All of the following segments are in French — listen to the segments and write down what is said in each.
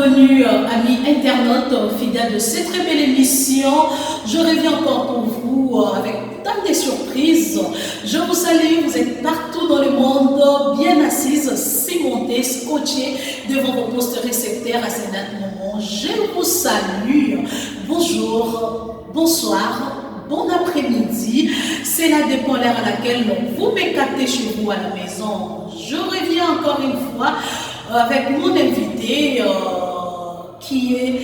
Bienvenue, amis internautes, fidèles de cette très belle émission. Je reviens encore pour vous avec tant de surprises. Je vous salue, vous êtes partout dans le monde, bien assises, cimentées, scotchées devant vos postes récepteurs à ce moment. Je vous salue. Bonjour, bonsoir. Bon après-midi, c'est la dépend l'heure à laquelle vous me captez chez vous à la maison. Je reviens encore une fois avec mon invité qui est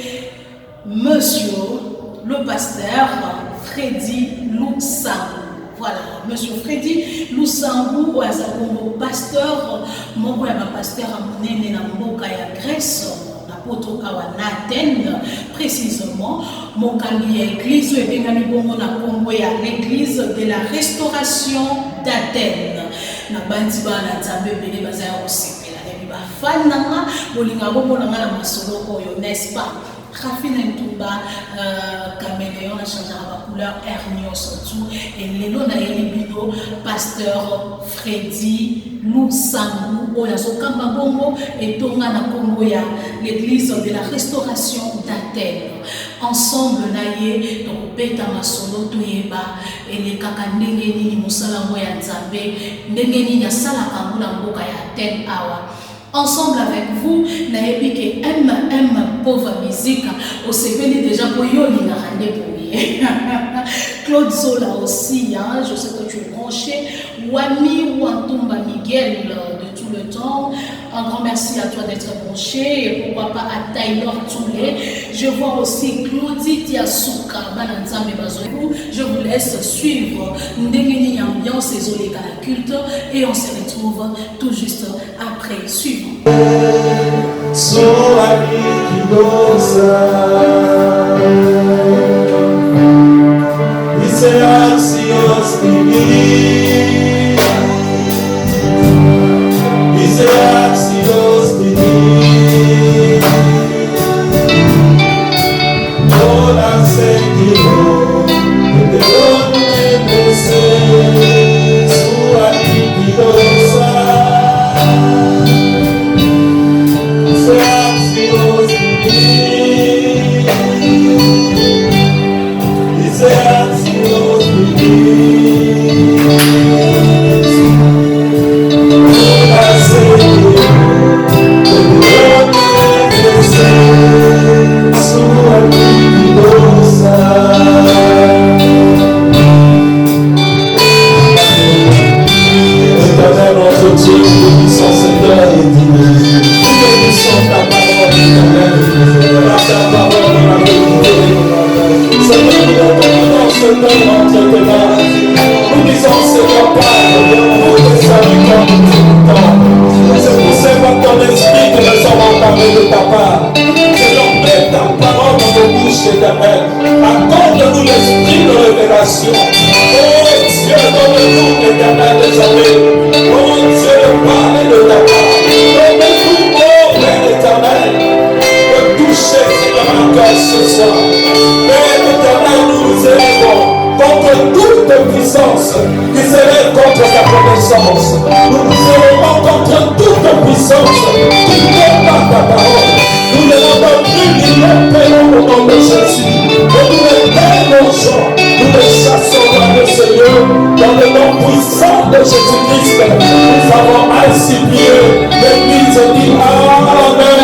Monsieur le pasteur Freddy Lusangu. Voilà, Monsieur Freddy Lusangu, pasteur, mon pasteur à Monene na Mboka ya Grèce. Athènes, précisément, mon candidat église et bien l'église de la restauration d'Athènes. Na bandiba na nzambe bele bazaya osepela na bafana bolinga bomona na masolo oyo, n'est-ce pas? Rafina Ntumba, caméléon a changé la couleur, hernion surtout, et l'élo na elibino, pasteur Freddy Lusangu, Oyaso Kambabongo, et Tonga na Kongoya, l'église de la restauration d'Athènes. Ensemble, naye, donc, Beta Masolo, Toyeba, et les Kakandengeni, Moussalango ya Nzambe, Nengeni ya Salakangula Mboka ya Athènes Awa. Ensemble avec vous, naebi que M pauvre musique, au CV déjà pour Yoli na rande pour Claude Zola aussi, hein, je sais que tu es branché. Wami Wantumba Miguel de tout le temps, un grand merci à toi d'être branché, et pourquoi pas à Taylor Toulé. Je vois aussi Claudie Tiasuka, je vous laisse suivre Ndengeni ambiance et Zoleka la culte, et on se retrouve tout juste après. Suivons. Accorde-nous l'esprit de révélation. Oh Dieu, donne-nous l'éternel désormais. Oh Dieu, de parler de ta part. Donne-nous, oh Père éternel, de toucher dans un cœur ce soir. Père éternel, nous nous élevons contre toute puissance qui s'élève contre ta connaissance. Nous nous élevons contre toute puissance qui combat ta parole. Nous ne demandons plus ni au nom de Jésus. Et nous les dénonçons, nous les chassons dans le Seigneur, dans le nom puissant de Jésus-Christ. Nous avons ainsi prié. L'Église dit Amen.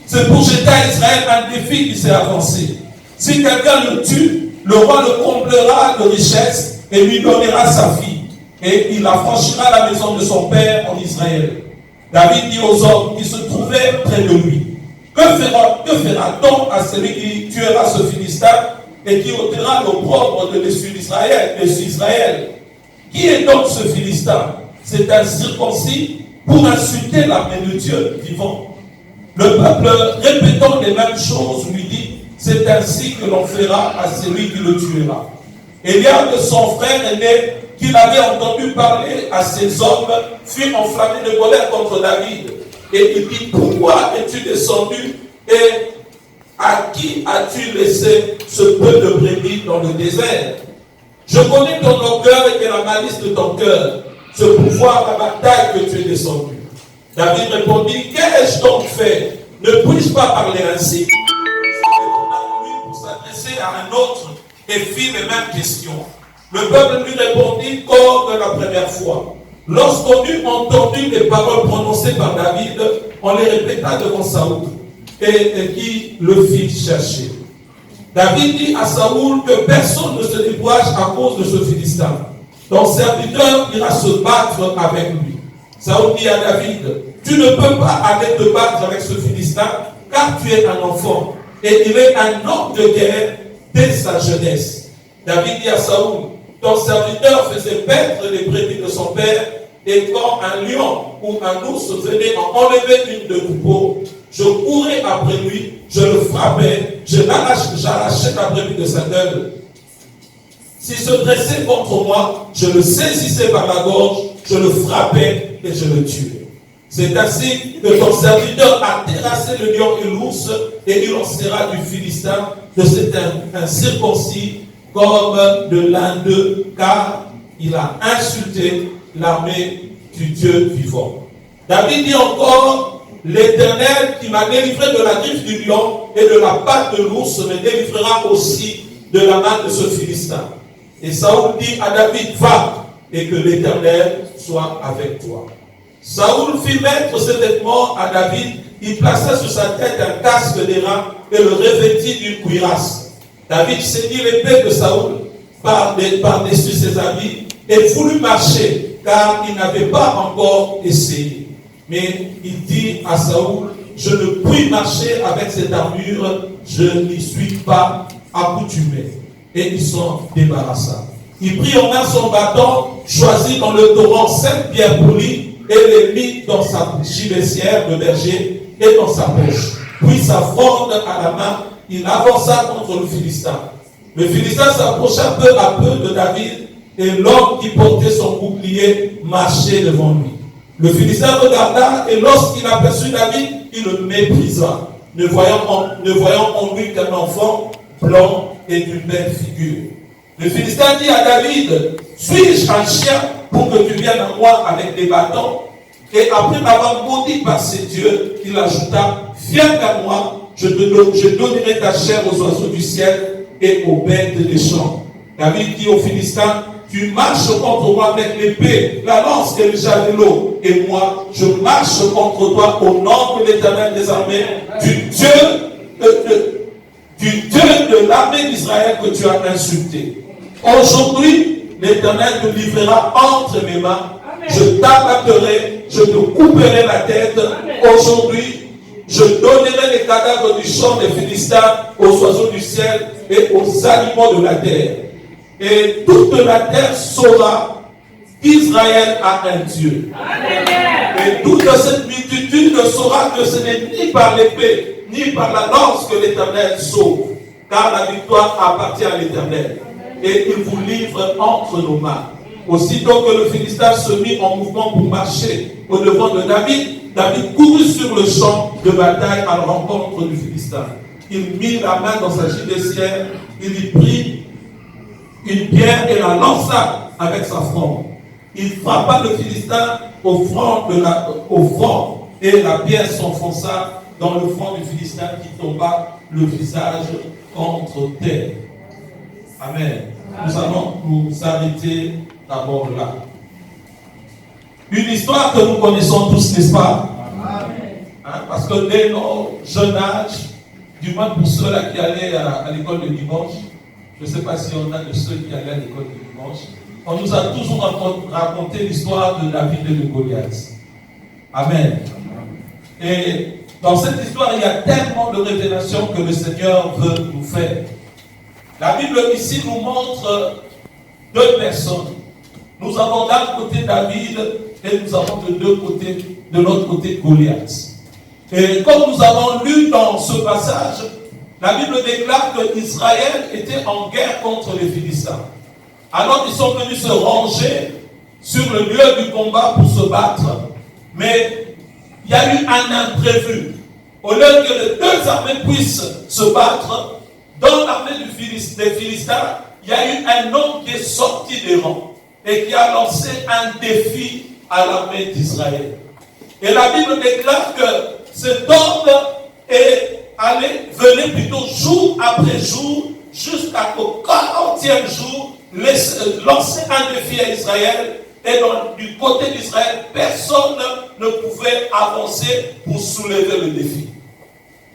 C'est pour jeter à Israël un défi qui s'est avancé. Si quelqu'un le tue, le roi le comblera de richesses et lui donnera sa fille. Et il affranchira la maison de son père en Israël. David dit aux hommes qui se trouvaient près de lui, que fera-t-on à celui qui tuera ce Philistin et qui ôtera l'opprobre de dessus Israël? Qui est donc ce Philistin? C'est un circoncis pour insulter la main de Dieu vivant. Le peuple, répétant les mêmes choses, lui dit, c'est ainsi que l'on fera à celui qui le tuera. Eliab, son frère aîné, qu'il avait entendu parler à ces hommes, fut enflammé de colère contre David. Et il dit, pourquoi es-tu descendu et à qui as-tu laissé ce peu de brebis dans le désert? Je connais ton orgueil et la malice de ton cœur, ce pouvoir à bataille que tu es descendu. David répondit, qu'ai-je donc fait? Ne puis-je pas parler ainsi? Il s'en retourna de lui pour s'adresser à un autre et fit les mêmes questions. Le peuple lui répondit comme la première fois. Lorsqu'on eut entendu les paroles prononcées par David, on les répéta devant Saoul et qui le fit chercher. David dit à Saoul que personne ne se décourage à cause de ce Philistin. Ton serviteur ira se battre avec lui. Saoul dit à David, tu ne peux pas aller te battre avec ce Philistin, car tu es un enfant, et il est un homme de guerre dès sa jeunesse. David dit à Saoul, ton serviteur faisait paître les brebis de son père, et quand un lion ou un ours venait en enlever une de troupeaux, je courais après lui, je le frappais, j'arrachais la brebis de sa gueule. S'il se dressait contre moi, je le saisissais par la gorge, je le frappais et je le tuais. C'est ainsi que ton serviteur a terrassé le lion et l'ours, et il en sera du Philistin de cet incirconcis comme de l'un d'eux, car il a insulté l'armée du Dieu vivant. David dit encore, l'Éternel qui m'a délivré de la griffe du lion et de la patte de l'ours me délivrera aussi de la main de ce Philistin. Et Saoul dit à David, va, et que l'Éternel soit avec toi. Saoul fit mettre ses vêtements à David, il plaça sur sa tête un casque d'airain et le revêtit d'une cuirasse. David saignit l'épée de Saoul par-dessus ses habits et voulut marcher, car il n'avait pas encore essayé. Mais il dit à Saoul, je ne puis marcher avec cette armure, je n'y suis pas accoutumé. Et il s'en débarrassa. Il prit en main son bâton, choisit dans le torrent 5 pierres polies et les mit dans sa gibecière de berger et dans sa poche. Puis sa fronde à la main, il avança contre le Philistin. Le Philistin s'approcha peu à peu de David et l'homme qui portait son bouclier marchait devant lui. Le Philistin regarda et lorsqu'il aperçut David, il le méprisa, ne voyant en lui qu'un enfant blanc et d'une belle figure. Le Philistin dit à David, suis-je un chien pour que tu viennes à moi avec des bâtons? Et après m'avoir maudit par ses dieux, il ajouta, viens vers moi, je donnerai ta chair aux oiseaux du ciel et aux bêtes des champs. David dit aux Philistins, tu marches contre moi avec l'épée, la lance et le javelot, et moi, je marche contre toi au nom de l'Éternel des armées, du Dieu de l'armée d'Israël que tu as insulté. Aujourd'hui, l'Éternel te livrera entre mes mains. Je t'abattrai, je te couperai la tête. Aujourd'hui, je donnerai les cadavres du champ des Philistins aux oiseaux du ciel et aux animaux de la terre. Et toute la terre saura qu'Israël a un Dieu. Et toute cette multitude saura que ce n'est ni par l'épée, ni par la lance que l'Éternel sauve, car la victoire appartient à l'Éternel. Et il vous livre entre nos mains. Aussitôt que le Philistin se mit en mouvement pour marcher au devant de David, David courut sur le champ de bataille à la rencontre du Philistin. Il mit la main dans sa gibecière, il y prit une pierre et la lança avec sa fronde. Il frappa le Philistin au front et la pierre s'enfonça dans le front du Philistin qui tomba le visage contre terre. Amen. Nous allons nous arrêter d'abord là. Une histoire que nous connaissons tous, n'est-ce pas? Hein, parce que dès nos jeunes âges, du moins pour ceux-là qui allaient à l'école de dimanche, je ne sais pas si on a de ceux qui allaient à l'école de dimanche, on nous a toujours raconté l'histoire de David et de Goliath. Amen. Et dans cette histoire, il y a tellement de révélations que le Seigneur veut nous faire. La Bible ici nous montre deux personnes. Nous avons d'un côté David et nous avons de l'autre côté Goliath. Et comme nous avons lu dans ce passage, la Bible déclare que Israël était en guerre contre les Philistins. Alors ils sont venus se ranger sur le lieu du combat pour se battre. Mais il y a eu un imprévu. Au lieu que les deux armées puissent se battre, dans l'armée des Philistins, il y a eu un homme qui est sorti des rangs et qui a lancé un défi à l'armée d'Israël. Et la Bible déclare que cet homme venait plutôt jour après jour, jusqu'au 40e jour, lancer un défi à Israël. Et du côté d'Israël, personne ne pouvait avancer pour soulever le défi.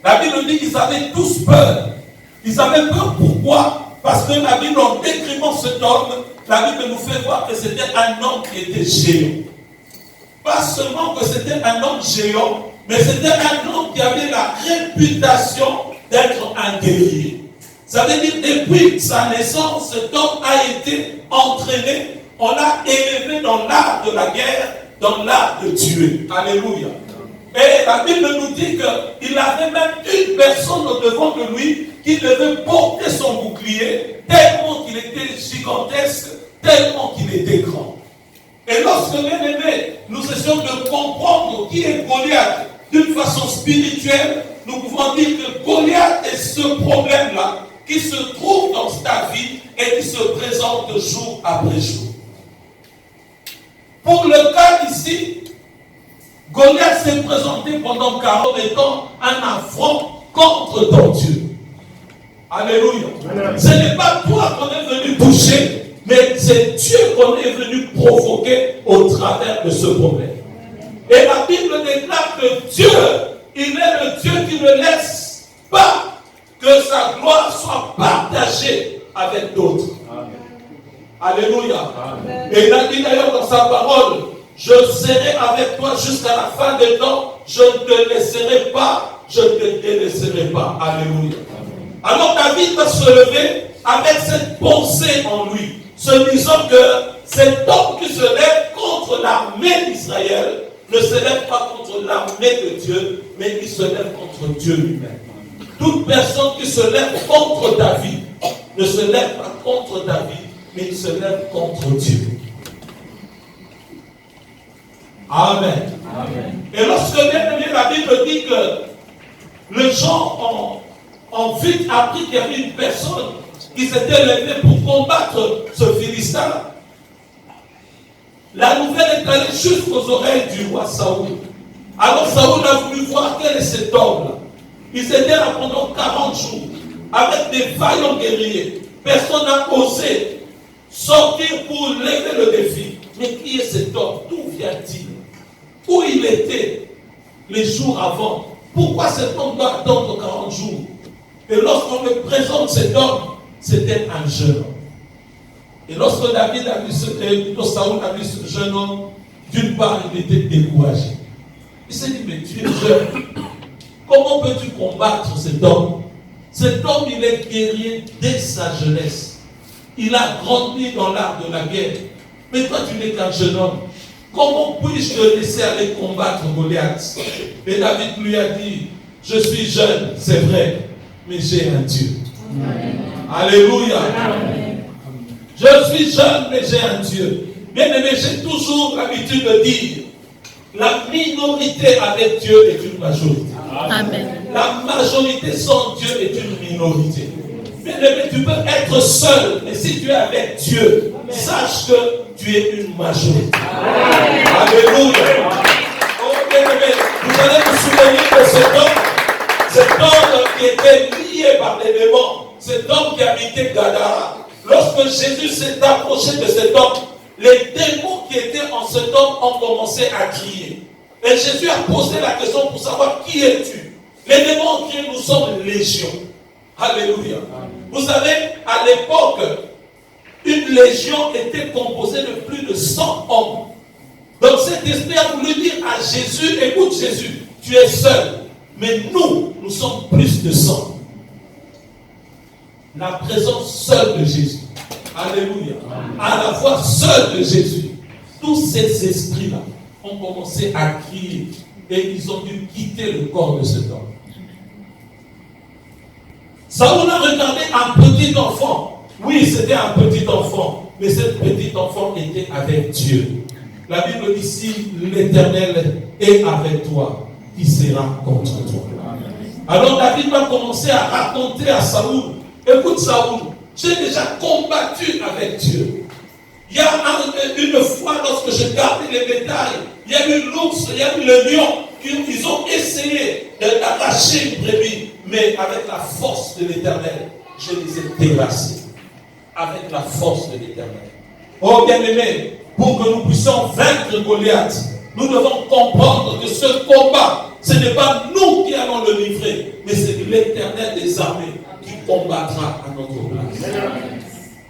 La Bible dit qu'ils avaient tous peur. Ils avaient peur, pourquoi? Parce que la Bible, en décrivant cet homme, la Bible nous fait voir que c'était un homme qui était géant. Pas seulement que c'était un homme géant, mais c'était un homme qui avait la réputation d'être un guerrier. Ça veut dire, depuis sa naissance, cet homme a été entraîné, on l'a élevé dans l'art de la guerre, dans l'art de tuer. Alléluia. Et la Bible nous dit qu'il avait même une personne au devant de lui qui devait porter son bouclier, tellement qu'il était gigantesque, tellement qu'il était grand. Et lorsque, bien aimés, nous essayons de comprendre qui est Goliath d'une façon spirituelle, nous pouvons dire que Goliath est ce problème-là qui se trouve dans ta vie et qui se présente jour après jour. Pour le cas ici, Goliath s'est présenté pendant 40 ans un affront contre ton Dieu. Alléluia. Ce n'est pas toi qu'on est venu toucher, mais c'est Dieu qu'on est venu provoquer au travers de ce problème. Et la Bible déclare que Dieu, il est le Dieu qui ne laisse pas que sa gloire soit partagée avec d'autres. Alléluia. Et il a dit d'ailleurs dans sa parole, je serai avec toi jusqu'à la fin des temps, je ne te laisserai pas, je ne te délaisserai pas. Alléluia. Alors David va se lever avec cette pensée en lui, se disant que cet homme qui se lève contre l'armée d'Israël ne se lève pas contre l'armée de Dieu, mais il se lève contre Dieu lui-même. Toute personne qui se lève contre David ne se lève pas contre David, mais il se lève contre Dieu. Amen. Amen. Et lorsque bien aimé, la Bible dit que les gens ont vite appris qu'il y avait une personne qui s'était levée pour combattre ce Philistin, la nouvelle est allée jusqu'aux oreilles du roi Saoul. Alors Saoul a voulu voir quel est cet homme-là. Ils étaient là pendant 40 jours avec des vaillants guerriers. Personne n'a osé sortir pour lever le défi. Mais qui est cet homme? D'où vient-il? Où il était les jours avant? Pourquoi cet homme doit attendre 40 jours? Et lorsqu'on me présente cet homme, c'était un jeune homme. Et lorsque David a vu Saoul a vu ce jeune homme, d'une part, il était découragé. Il s'est dit, mais tu es jeune. Comment peux-tu combattre cet homme? Cet homme, il est guerrier dès sa jeunesse. Il a grandi dans l'art de la guerre. Mais toi, tu n'es qu'un jeune homme. Comment puis-je te laisser aller combattre Goliath? Et David lui a dit, je suis jeune, c'est vrai, mais j'ai un Dieu. Amen. Alléluia. Amen. Je suis jeune, mais j'ai un Dieu. Bien aimé, j'ai toujours l'habitude de dire, la minorité avec Dieu est une majorité. Amen. La majorité sans Dieu est une minorité. Bien aimé, tu peux être seul, mais si tu es avec Dieu, amen, sache que tu es une majorité. Amen. Alléluia. Oh, bien aimé, vous allez vous souvenir de cet homme qui était lié par les démons, cet homme qui habitait Gadara. Lorsque Jésus s'est approché de cet homme, les démons qui étaient en cet homme ont commencé à crier. Et Jésus a posé la question pour savoir qui es-tu. Les démons ont crié, nous sommes légion. Alléluia. Vous savez, à l'époque, une légion était composée de plus de 100 hommes. Donc cet esprit a voulu dire à Jésus, écoute Jésus, tu es seul. Mais nous sommes plus de 100. La présence seule de Jésus. Alléluia. À la voix seule de Jésus. Tous ces esprits-là ont commencé à crier et ils ont dû quitter le corps de cet homme. Saoul a regardé un petit enfant. Oui, c'était un petit enfant, mais ce petit enfant était avec Dieu. La Bible dit, si l'Éternel est avec toi, qui sera contre toi? Alors David va commencer à raconter à Saoul, écoute Saoul, j'ai déjà combattu avec Dieu. Il y a une fois, lorsque je gardais les bétails, il y a eu l'ours, il y a eu le lion. Ils ont essayé d'arracher une brebis, mais avec la force de l'Éternel, je les ai terrassés. Avec la force de l'Éternel. Oh bien-aimés, pour que nous puissions vaincre Goliath, nous devons comprendre que ce combat, ce n'est pas nous qui allons le livrer, mais c'est l'Éternel des armées qui combattra à notre place.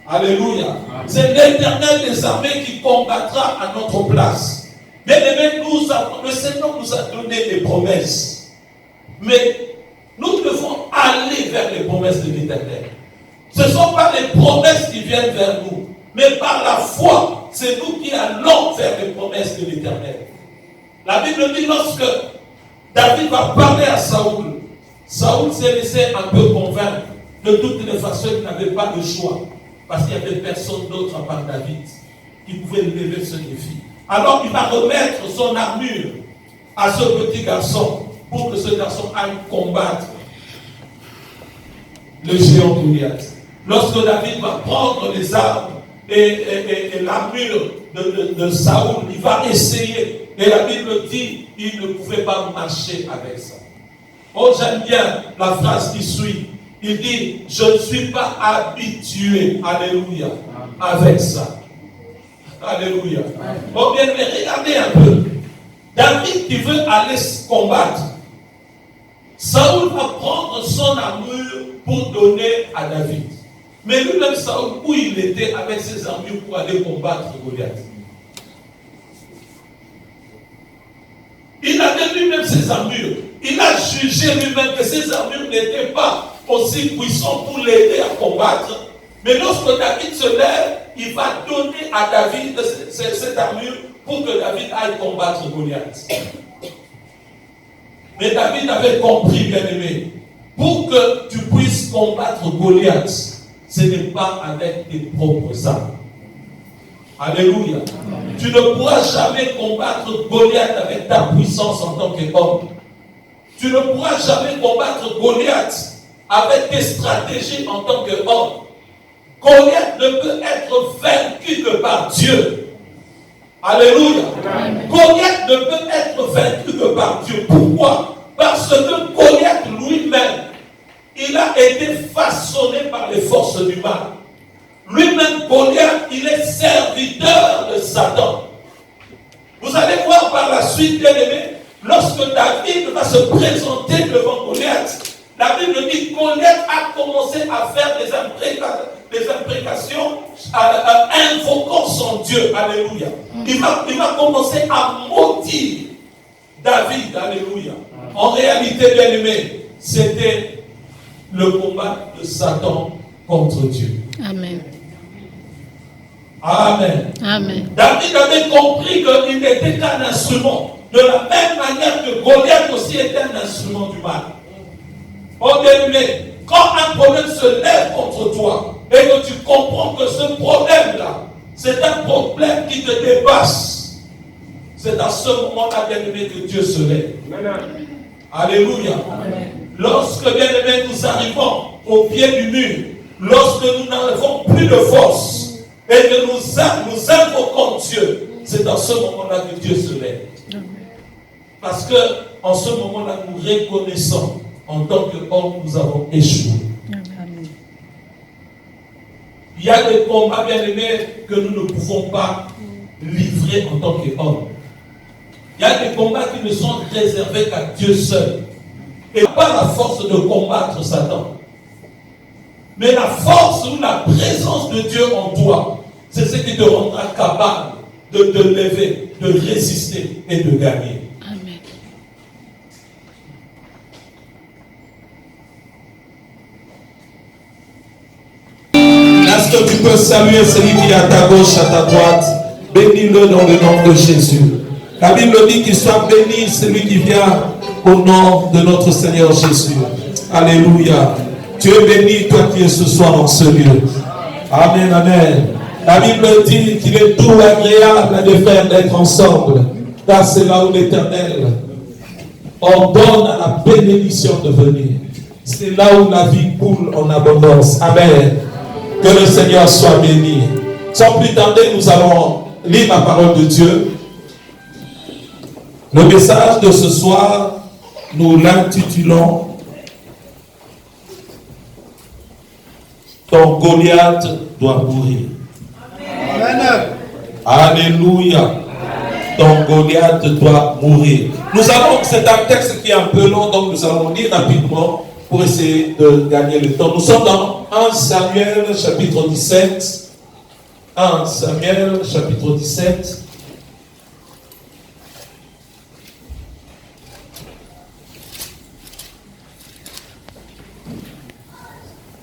Alléluia. C'est l'Éternel des armées qui combattra à notre place. Bien aimé, le Seigneur nous a donné des promesses. Mais nous devons aller vers les promesses de l'Éternel. Ce ne sont pas les promesses qui viennent vers nous, mais par la foi, c'est nous qui allons vers les promesses de l'Éternel. La Bible dit lorsque David va parler à Saoul, Saoul s'est laissé un peu convaincre. De toutes les façons, il n'avait pas de choix. Parce qu'il n'y avait personne d'autre à part David qui pouvait lever ce défi. Alors il va remettre son armure à ce petit garçon pour que ce garçon aille combattre le géant Goliath. Lorsque David va prendre les armes et l'armure de Saoul, il va essayer. Et la Bible dit qu'il ne pouvait pas marcher avec ça. Oh, j'aime bien la phrase qui suit. Il dit, je ne suis pas habitué, alléluia, avec ça. Alléluia. Oh bien, mais regardez un peu. David qui veut aller se combattre. Saoul va prendre son armure pour donner à David. Mais lui-même, Saoul, où il était avec ses armures pour aller combattre Goliath? Il avait lui-même ses armures. Il a jugé lui-même que ses armures n'étaient pas aussi puissantes pour l'aider à combattre. Mais lorsque David se lève, il va donner à David cette armure pour que David aille combattre Goliath. Mais David avait compris, bien aimé, pour que tu puisses combattre Goliath, ce n'est pas avec tes propres armes. Alléluia. Amen. Tu ne pourras jamais combattre Goliath avec ta puissance en tant qu'homme. Tu ne pourras jamais combattre Goliath avec tes stratégies en tant qu'homme. Goliath ne peut être vaincu que par Dieu. Alléluia. Amen. Goliath ne peut être vaincu que par Dieu. Pourquoi? Parce que Goliath lui-même, il a été façonné par les forces du mal. Lui-même, Goliath, il est serviteur de Satan. Vous allez voir par la suite, bien aimé, lorsque David va se présenter devant Goliath, la Bible dit que Goliath a commencé à faire des imprécations, invoquant son Dieu. Alléluia. Il va commencer à maudire David. Alléluia. En réalité, bien aimé, c'était le combat de Satan contre Dieu. Amen. Amen. Amen. David avait compris qu'il n'était qu'un instrument. De la même manière que Goliath aussi était un instrument du mal. Oh bien-aimé, quand un problème se lève contre toi et que tu comprends que ce problème-là, c'est un problème qui te dépasse, c'est à ce moment-là, bien-aimé, que Dieu se lève. Amen. Alléluia. Amen. Lorsque, bien-aimé, nous arrivons au pied du mur, lorsque nous n'avons plus de force, et que nous invoquons Dieu, c'est dans ce moment-là que Dieu se lève. Parce que en ce moment-là, nous reconnaissons en tant qu'homme, nous avons échoué. Il y a des combats, bien aimés, que nous ne pouvons pas livrer en tant qu'homme. Il y a des combats qui ne sont réservés qu'à Dieu seul. Et pas la force de combattre Satan. Mais la force ou la présence de Dieu en toi, c'est ce qui te rendra capable de te lever, de résister et de gagner. Amen. Est-ce que tu peux saluer celui qui est à ta gauche, à ta droite? Bénis-le dans le nom de Jésus. La Bible dit qu'il soit béni celui qui vient au nom de notre Seigneur Jésus. Alléluia. Tu es béni, toi qui es ce soir dans ce lieu. Amen, amen. La Bible dit qu'il est tout agréable de faire d'être ensemble. Car c'est là où l'Éternel ordonne à la bénédiction de venir. C'est là où la vie coule en abondance. Amen. Que le Seigneur soit béni. Sans plus tarder, nous allons lire la parole de Dieu. Le message de ce soir, nous l'intitulons Ton Goliath doit mourir. Amen. Alléluia. Ton Goliath doit mourir. C'est un texte qui est un peu long, donc nous allons lire rapidement pour essayer de gagner le temps. Nous sommes dans 1 Samuel chapitre 17. 1 Samuel chapitre 17.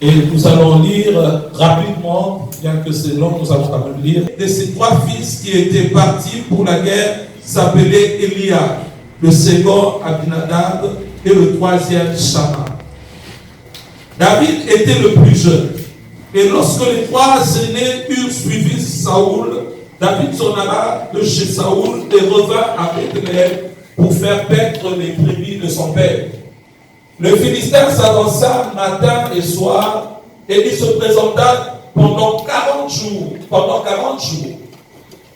Et nous allons lire rapidement, bien que c'est long, nous allons quand même lire. De ces trois fils qui étaient partis pour la guerre s'appelaient Eliab, le second Abinadab et le troisième Shama. David était le plus jeune. Et lorsque les trois aînés eurent suivi Saoul, David s'en alla de chez Saoul et revint à Bethléem pour faire paître les brebis de son père. Le Philistin s'avança matin et soir et il se présenta pendant 40 jours.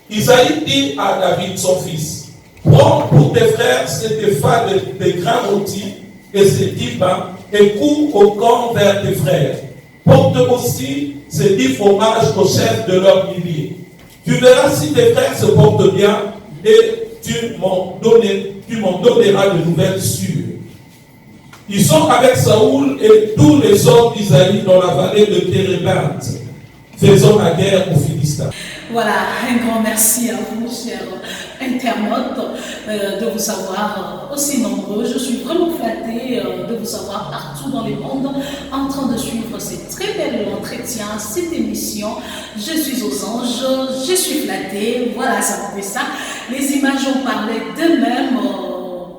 Isaïe dit à David, son fils, prends pour tes frères ces fades de grains rôtis et ces 10 pains et cours au camp vers tes frères. Porte aussi ces 10 fromages au chef de leurs milliers. Tu verras si tes frères se portent bien et tu m'en donneras de nouvelles sûres. Ils sont avec Saoul et tous les hommes d'Isaïe dans la vallée de Térébinthe, faisant la guerre aux Philistins. Voilà, un grand merci à vous, chers internautes, de vous savoir aussi nombreux. Je suis vraiment flattée de vous savoir partout dans le monde en train de suivre ces très belles entretiens, cette émission. Je suis aux anges, je suis flattée. Voilà, ça me fait ça. Les images ont parlé d'eux-mêmes.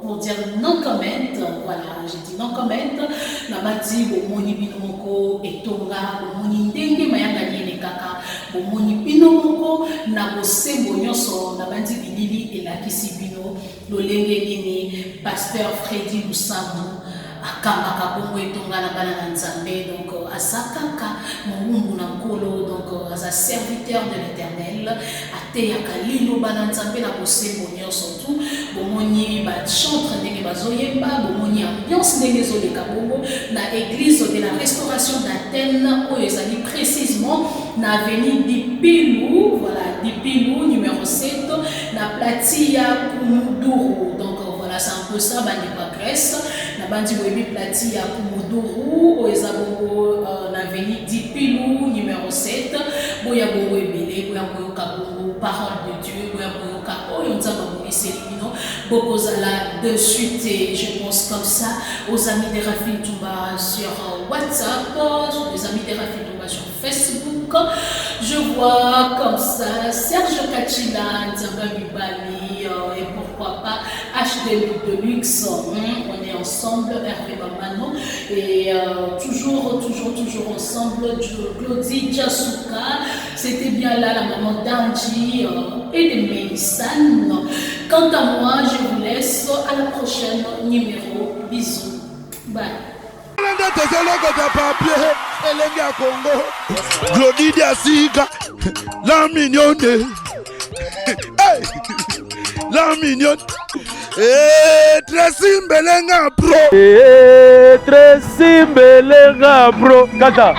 Pour dire non comment, voilà, j'ai dit non comment. Namati bomoni binomoko etonga bomoni ndenge mayanga nyene kaka bomoni binomoko na bosembo nyonso na bandi bilili elakisi bino lolenge nini pasteur Freddy Lusambo akambaka bongo etonga na bana na Nzambe, donc asakaka mongumbu na nkolo, donc aza serviteur de l'Éternel ateyaka lilo bana Nzambe na bosembo nyonso tu bomoni ba chantre ndenge bazoyemba bomoni ambiance ndenge ezoleka bongo na église de la Restauration d'Athènes oyo ezali précisément na avenue Dipilou, voilà, Dipilou numéro 7 na Platia Kumuduru. Donc voilà, c'est un peu ça, bandi pa Grèce na bandi boyebi Platia Kumuduru oyo eza bongo na avenue Dipilou numéro 7 boya bongo ebele boya boyoka bongo parole de Dieu boya boyoka oyo nzambe amoniseli bino bokozala de suite. Et je pense comme ça aux amis de Rafi Toumba sur WhatsApp, aux amis de Rafi Toumba sur Facebook. Je vois comme ça Serge Kachila, Nzamba Bibali et pourquoi pas HD Deluxe. On est ensemble, Hervé Bamano et toujours ensemble. Claudie Jasuka, c'était bien là la maman d'Angie et de Mélisane. Quant à moi, je vous laisse à la prochaine numéro. Bisous. Bye. La mignonne. La mignonne. Tracy Mbelenga bro. Tracy Mbelenga bro. Kata.